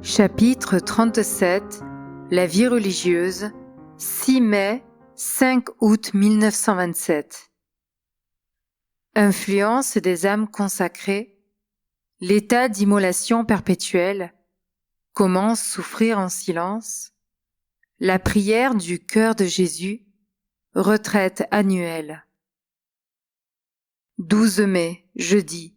Chapitre 37 La vie religieuse, 6 mai, 5 août 1927. Influence des âmes consacrées, l'état d'immolation perpétuelle, comment souffrir en silence, la prière du cœur de Jésus, retraite annuelle. 12 mai, jeudi.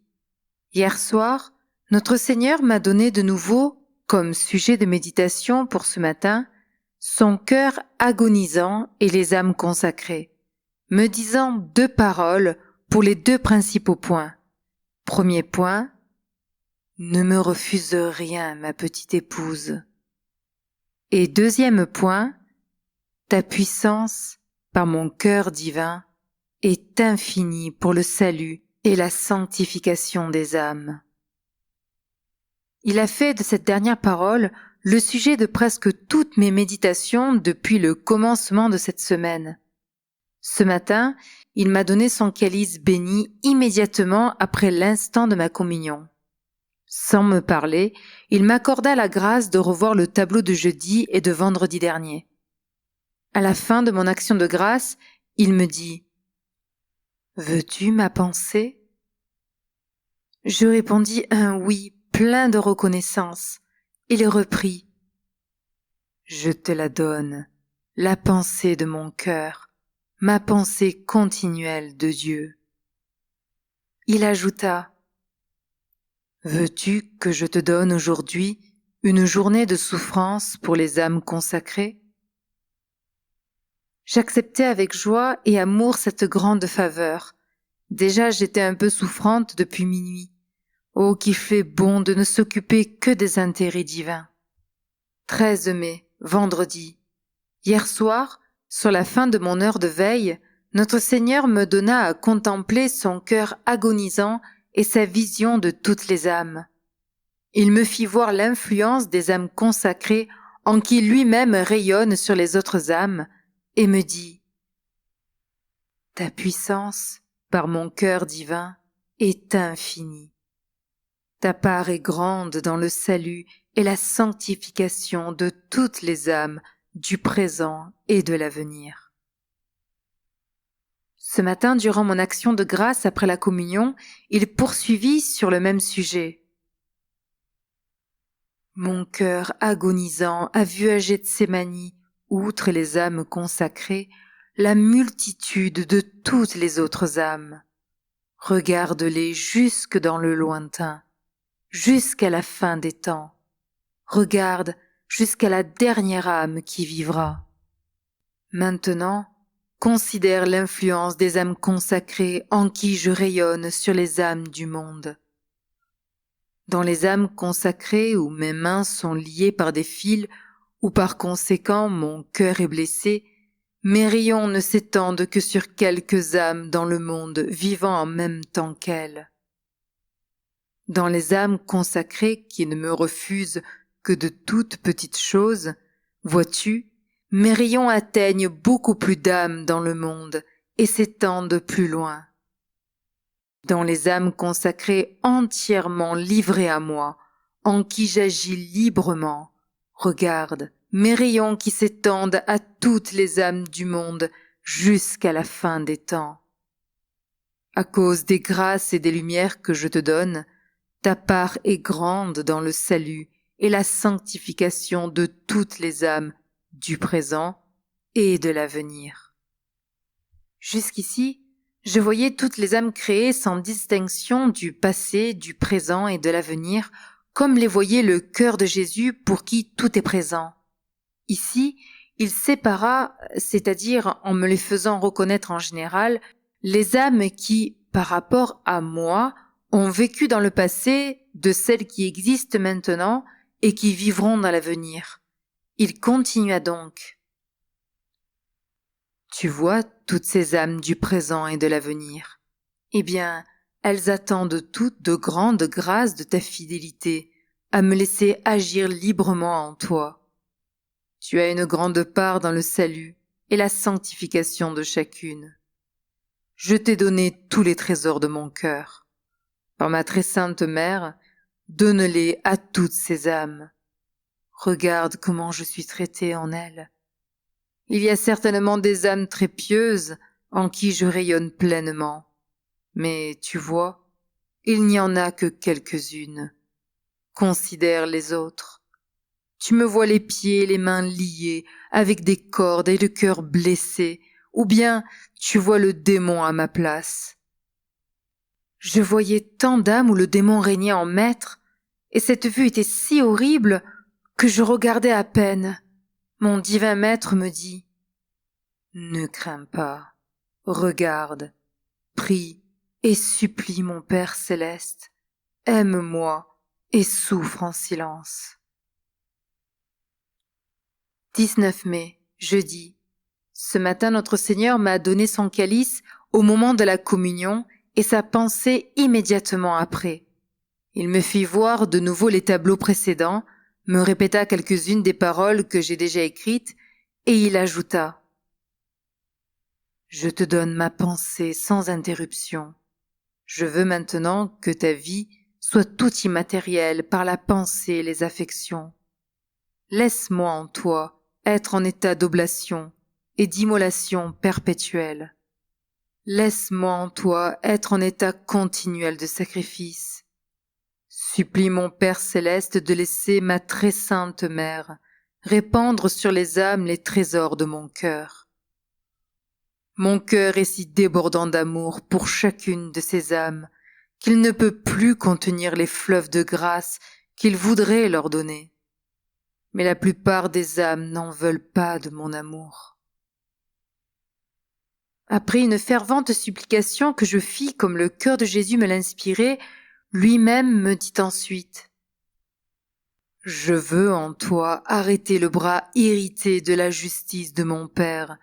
Hier soir, notre Seigneur m'a donné de nouveau, comme sujet de méditation pour ce matin, son cœur agonisant et les âmes consacrées, me disant 2 paroles pour les 2 principaux points. Premier point, ne me refuse rien, ma petite épouse. Et deuxième point, ta puissance, par mon cœur divin, est infinie pour le salut et la sanctification des âmes. Il a fait de cette dernière parole le sujet de presque toutes mes méditations depuis le commencement de cette semaine. Ce matin, il m'a donné son calice béni immédiatement après l'instant de ma communion. Sans me parler, il m'accorda la grâce de revoir le tableau de jeudi et de vendredi dernier. À la fin de mon action de grâce, il me dit « Veux-tu ma pensée ?» Je répondis un oui plein de reconnaissance. Il reprit « Je te la donne, la pensée de mon cœur, ma pensée continuelle de Dieu. » Il ajouta « Veux-tu que je te donne aujourd'hui une journée de souffrance pour les âmes consacrées ?» J'acceptai avec joie et amour cette grande faveur. Déjà j'étais un peu souffrante depuis minuit. Oh, qu'il fait bon de ne s'occuper que des intérêts divins. 13 mai, vendredi. Hier soir, sur la fin de mon heure de veille, notre Seigneur me donna à contempler son cœur agonisant et sa vision de toutes les âmes. Il me fit voir l'influence des âmes consacrées en qui lui-même rayonne sur les autres âmes et me dit « Ta puissance, par mon cœur divin, est infinie. Ta part est grande dans le salut et la sanctification de toutes les âmes du présent et de l'avenir. » Ce matin, durant mon action de grâce après la communion, il poursuivit sur le même sujet. Mon cœur agonisant a vu à Gethsémani, outre les âmes consacrées, la multitude de toutes les autres âmes. Regarde-les jusque dans le lointain, jusqu'à la fin des temps. Regarde jusqu'à la dernière âme qui vivra. Maintenant, considère l'influence des âmes consacrées en qui je rayonne sur les âmes du monde. Dans les âmes consacrées où mes mains sont liées par des fils, où par conséquent mon cœur est blessé, mes rayons ne s'étendent que sur quelques âmes dans le monde vivant en même temps qu'elles. Dans les âmes consacrées qui ne me refusent que de toutes petites choses, vois-tu, mes rayons atteignent beaucoup plus d'âmes dans le monde et s'étendent plus loin. Dans les âmes consacrées entièrement livrées à moi, en qui j'agis librement, regarde, mes rayons qui s'étendent à toutes les âmes du monde jusqu'à la fin des temps. À cause des grâces et des lumières que je te donne, ta part est grande dans le salut et la sanctification de toutes les âmes du présent et de l'avenir. Jusqu'ici, je voyais toutes les âmes créées sans distinction du passé, du présent et de l'avenir, comme les voyait le cœur de Jésus pour qui tout est présent. Ici, il sépara, c'est-à-dire en me les faisant reconnaître en général, les âmes qui, par rapport à moi, ont vécu dans le passé de celles qui existent maintenant et qui vivront dans l'avenir. Il continua donc. Tu vois toutes ces âmes du présent et de l'avenir. Eh bien, elles attendent toutes de grandes grâces de ta fidélité, à me laisser agir librement en toi. Tu as une grande part dans le salut et la sanctification de chacune. Je t'ai donné tous les trésors de mon cœur. Par ma très sainte mère, donne-les à toutes ces âmes. Regarde comment je suis traité en elle. Il y a certainement des âmes très pieuses en qui je rayonne pleinement. Mais tu vois, il n'y en a que quelques-unes. Considère les autres. Tu me vois les pieds et les mains liés, avec des cordes et le cœur blessé, ou bien tu vois le démon à ma place. Je voyais tant d'âmes où le démon régnait en maître, et cette vue était si horrible que je regardais à peine. Mon divin maître me dit « Ne crains pas, regarde, prie et supplie mon Père céleste, aime-moi et souffre en silence. » 19 mai, jeudi. Ce matin, notre Seigneur m'a donné son calice au moment de la communion et sa pensée immédiatement après. Il me fit voir de nouveau les tableaux précédents, me répéta quelques-unes des paroles que j'ai déjà écrites, et il ajouta « Je te donne ma pensée sans interruption. Je veux maintenant que ta vie soit tout immatérielle par la pensée et les affections. Laisse-moi en toi être en état d'oblation et d'immolation perpétuelle. Laisse-moi en toi être en état continuel de sacrifice. Supplie mon Père céleste de laisser ma très sainte Mère répandre sur les âmes les trésors de mon cœur. Mon cœur est si débordant d'amour pour chacune de ces âmes qu'il ne peut plus contenir les fleuves de grâce qu'il voudrait leur donner. Mais la plupart des âmes n'en veulent pas de mon amour. Après une fervente supplication que je fis comme le cœur de Jésus me l'inspirait, lui-même me dit ensuite « Je veux en toi arrêter le bras irrité de la justice de mon Père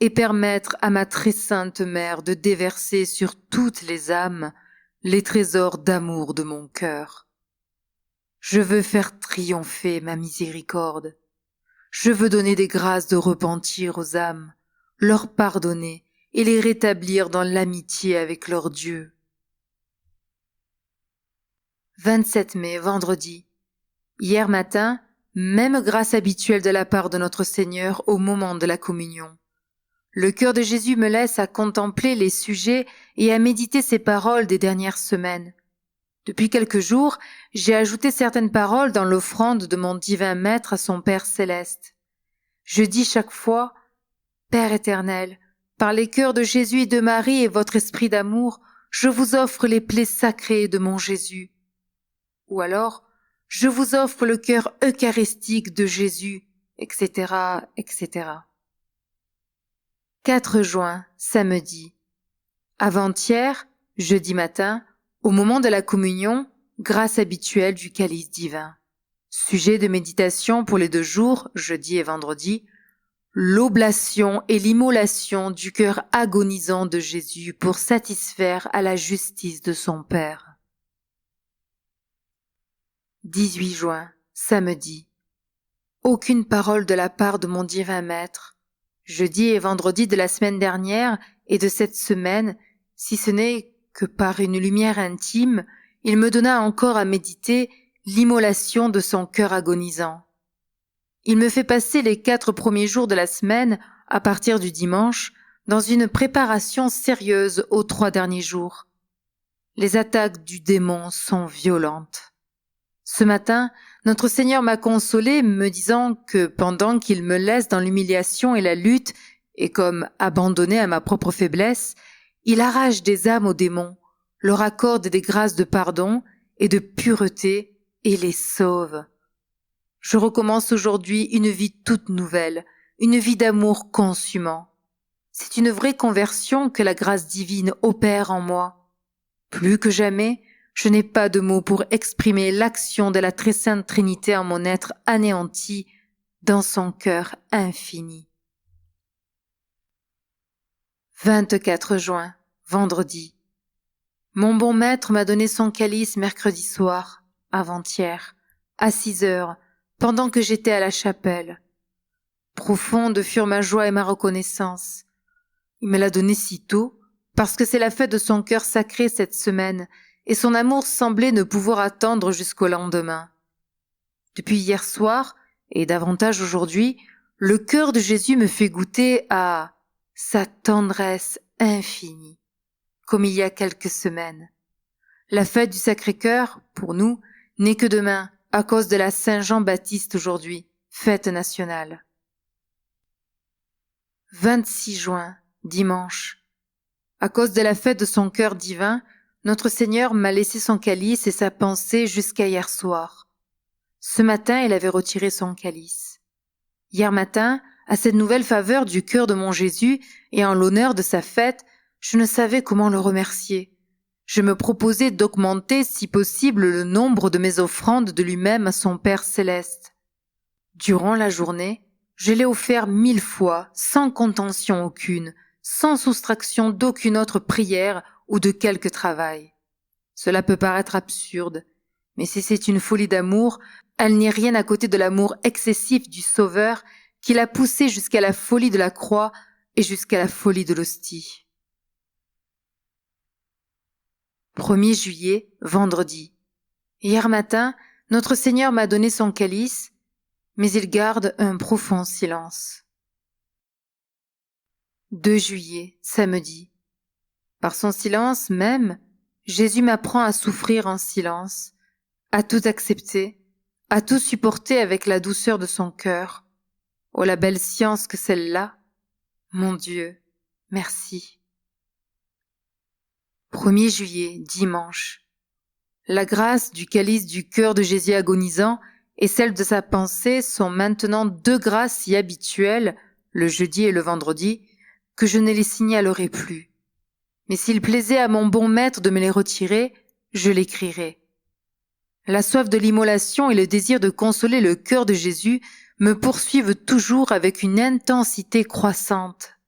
et permettre à ma très sainte Mère de déverser sur toutes les âmes les trésors d'amour de mon cœur. Je veux faire triompher ma miséricorde. Je veux donner des grâces de repentir aux âmes, leur pardonner et les rétablir dans l'amitié avec leur Dieu. 27 mai, vendredi. Hier matin, même grâce habituelle de la part de notre Seigneur au moment de la communion. Le cœur de Jésus me laisse à contempler les sujets et à méditer ses paroles des dernières semaines. Depuis quelques jours, j'ai ajouté certaines paroles dans l'offrande de mon divin Maître à son Père céleste. Je dis chaque fois « Père éternel, par les cœurs de Jésus et de Marie et votre esprit d'amour, je vous offre les plaies sacrées de mon Jésus. » Ou alors « Je vous offre le cœur eucharistique de Jésus, etc., etc. 4 juin, samedi. Avant-hier, jeudi matin, au moment de la communion, grâce habituelle du calice divin. Sujet de méditation pour les 2 jours, jeudi et vendredi, l'oblation et l'immolation du cœur agonisant de Jésus pour satisfaire à la justice de son Père. 18 juin, samedi. Aucune parole de la part de mon divin Maître. Jeudi et vendredi de la semaine dernière et de cette semaine, si ce n'est que par une lumière intime, il me donna encore à méditer l'immolation de son cœur agonisant. Il me fait passer les 4 premiers jours de la semaine, à partir du dimanche, dans une préparation sérieuse aux 3 derniers jours. Les attaques du démon sont violentes. Ce matin, notre Seigneur m'a consolé, me disant que pendant qu'il me laisse dans l'humiliation et la lutte, et comme abandonné à ma propre faiblesse, il arrache des âmes aux démons, leur accorde des grâces de pardon et de pureté et les sauve. Je recommence aujourd'hui une vie toute nouvelle, une vie d'amour consumant. C'est une vraie conversion que la grâce divine opère en moi. Plus que jamais, je n'ai pas de mots pour exprimer l'action de la très sainte Trinité en mon être anéanti dans son cœur infini. 24 juin, vendredi. Mon bon maître m'a donné son calice mercredi soir, avant-hier, à 6 heures, pendant que j'étais à la chapelle. Profondes furent ma joie et ma reconnaissance. Il me l'a donné si tôt, parce que c'est la fête de son cœur sacré cette semaine, et son amour semblait ne pouvoir attendre jusqu'au lendemain. Depuis hier soir, et davantage aujourd'hui, le cœur de Jésus me fait goûter à sa tendresse infinie, comme il y a quelques semaines. La fête du Sacré-Cœur, pour nous, n'est que demain, à cause de la Saint-Jean-Baptiste aujourd'hui, fête nationale. 26 juin, dimanche. À cause de la fête de son cœur divin, notre Seigneur m'a laissé son calice et sa pensée jusqu'à hier soir. Ce matin, il avait retiré son calice. Hier matin, à cette nouvelle faveur du cœur de mon Jésus et en l'honneur de sa fête, je ne savais comment le remercier. Je me proposais d'augmenter, si possible, le nombre de mes offrandes de lui-même à son Père céleste. Durant la journée, je l'ai offert 1000 fois, sans contention aucune, sans soustraction d'aucune autre prière ou de quelque travail. Cela peut paraître absurde, mais si c'est une folie d'amour, elle n'est rien à côté de l'amour excessif du Sauveur qui l'a poussé jusqu'à la folie de la croix et jusqu'à la folie de l'hostie. 1er juillet, vendredi. Hier matin, notre Seigneur m'a donné son calice, mais il garde un profond silence. 2 juillet, samedi. Par son silence même, Jésus m'apprend à souffrir en silence, à tout accepter, à tout supporter avec la douceur de son cœur. Oh, la belle science que celle-là! Mon Dieu, merci. 1er juillet, dimanche. La grâce du calice du cœur de Jésus agonisant et celle de sa pensée sont maintenant deux grâces si habituelles, le jeudi et le vendredi, que je ne les signalerai plus. Mais s'il plaisait à mon bon maître de me les retirer, je l'écrirai. La soif de l'immolation et le désir de consoler le cœur de Jésus me poursuivent toujours avec une intensité croissante.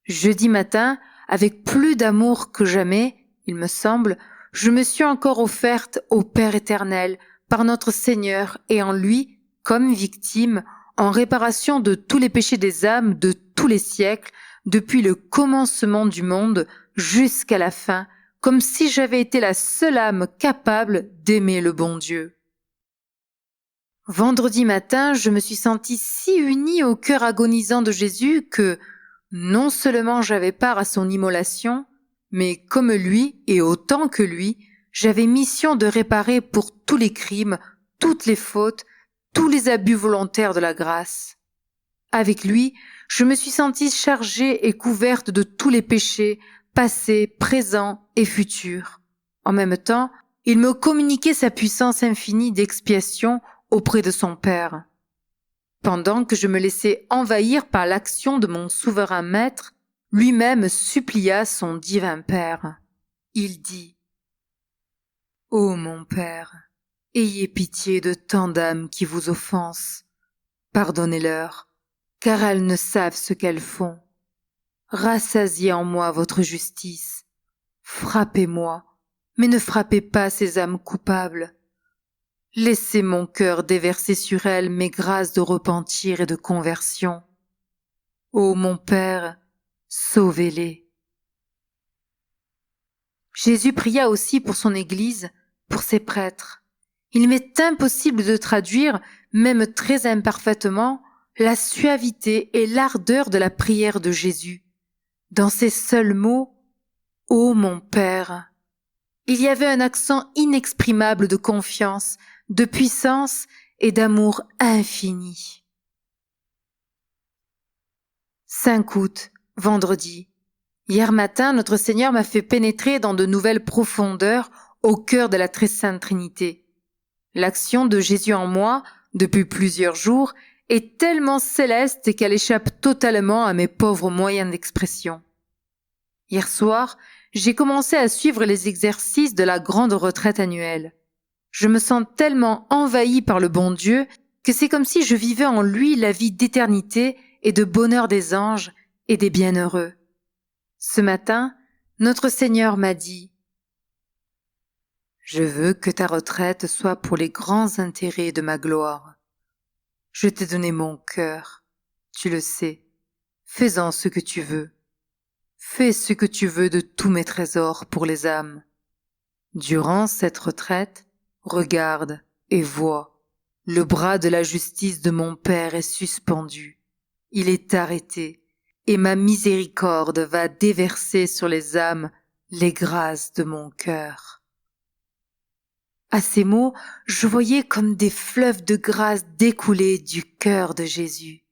Jeudi matin, avec plus d'amour que jamais, il me semble, je me suis encore offerte au Père éternel, par notre Seigneur et en lui, comme victime, en réparation de tous les péchés des âmes de tous les siècles, depuis le commencement du monde jusqu'à la fin, comme si j'avais été la seule âme capable d'aimer le bon Dieu. Vendredi matin, je me suis sentie si unie au cœur agonisant de Jésus que, non seulement j'avais part à son immolation, mais comme lui et autant que lui, j'avais mission de réparer pour tous les crimes, toutes les fautes, tous les abus volontaires de la grâce. Avec lui, je me suis sentie chargée et couverte de tous les péchés, passés, présents et futurs. En même temps, il me communiquait sa puissance infinie d'expiation auprès de son Père. Pendant que je me laissais envahir par l'action de mon souverain maître, lui-même supplia son divin Père. Il dit : « Ô mon Père, ayez pitié de tant d'âmes qui vous offensent. Pardonnez-leur, car elles ne savent ce qu'elles font. Rassasiez en moi votre justice. Frappez-moi, mais ne frappez pas ces âmes coupables. Laissez mon cœur déverser sur elles mes grâces de repentir et de conversion. Ô mon Père, sauvez-les. » Jésus pria aussi pour son Église, pour ses prêtres. Il m'est impossible de traduire, même très imparfaitement, la suavité et l'ardeur de la prière de Jésus. Dans ces seuls mots, « Ô mon Père », il y avait un accent inexprimable de confiance, de puissance et d'amour infini. 5 août, vendredi. Hier matin, notre Seigneur m'a fait pénétrer dans de nouvelles profondeurs au cœur de la très sainte Trinité. L'action de Jésus en moi, depuis plusieurs jours, est tellement céleste qu'elle échappe totalement à mes pauvres moyens d'expression. Hier soir, j'ai commencé à suivre les exercices de la grande retraite annuelle. Je me sens tellement envahie par le bon Dieu que c'est comme si je vivais en lui la vie d'éternité et de bonheur des anges et des bienheureux. Ce matin, notre Seigneur m'a dit : « Je veux que ta retraite soit pour les grands intérêts de ma gloire. Je t'ai donné mon cœur, tu le sais. Fais-en ce que tu veux. Fais ce que tu veux de tous mes trésors pour les âmes. Durant cette retraite, regarde et vois Le bras de la justice de mon Père est suspendu. Il est arrêté, et ma miséricorde va déverser sur les âmes les grâces de mon cœur. » À ces mots, je voyais comme des fleuves de grâce découler du cœur de Jésus.